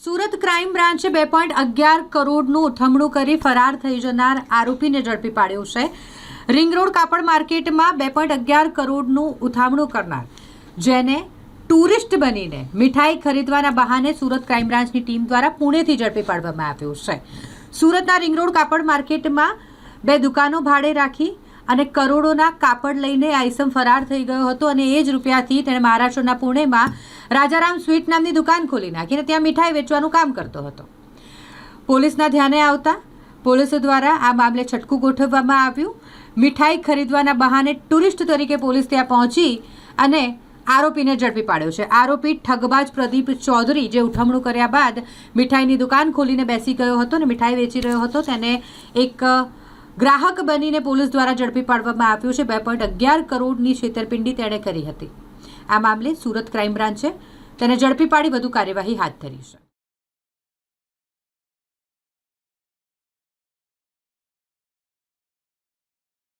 Surat crime બ્રાન્ચે 2.11 કરોડનું ઉઠમણું કરી ફરાર થઈ જનાર આરોપીને ઝડપી પાડ્યો છે। રિંગ રોડ કાપડ માર્કેટમાં 2.11 કરોડનું ઉઠમણું કરનાર જેને ટુરિસ્ટ બનીને મીઠાઈ ખરીદવાના બહાને સુરત ક્રાઇમ બ્રાન્ચની ટીમ દ્વારા પુણેથી ઝડપી પાડવામાં આવ્યો છે। સુરતના રિંગ રોડ કાપડ માર્કેટમાં 2 દુકાનો ભાડે રાખી અને કરોડોના કાપડ લઈને આ ઈસમ ફરાર થઈ ગયો હતો અને એ જ રૂપિયાથી તેણે મહારાષ્ટ્રના પુણેમાં રાજારામ સ્વીટ નામની દુકાન ખોલી નાખીને ત્યાં મીઠાઈ વેચવાનું કામ કરતો હતો। પોલીસના ધ્યાને આવતા પોલીસ દ્વારા આ મામલે છટકું ગોઠવવામાં આવ્યું। મીઠાઈ ખરીદવાના બહાને ટુરિસ્ટ તરીકે પોલીસ ત્યાં પહોંચી અને આરોપીને ઝડપી પાડ્યો છે। આરોપી ઠગબાજ પ્રદીપ ચૌધરી જે ઉઠમણું કર્યા બાદ મીઠાઈની દુકાન ખોલીને બેસી ગયો હતો અને મીઠાઈ વેચી રહ્યો હતો તેને એક ગ્રાહક બનીને પોલીસ દ્વારા ઝડપી પાડવામાં આવ્યો છે। 2.11 કરોડની છેતરપિંડી તેણે કરી હતી। આ મામલે સુરત ક્રાઇમ બ્રાન્ચે તેને ઝડપી પાડી વધુ કાર્યવાહી હાથ ધરી છે।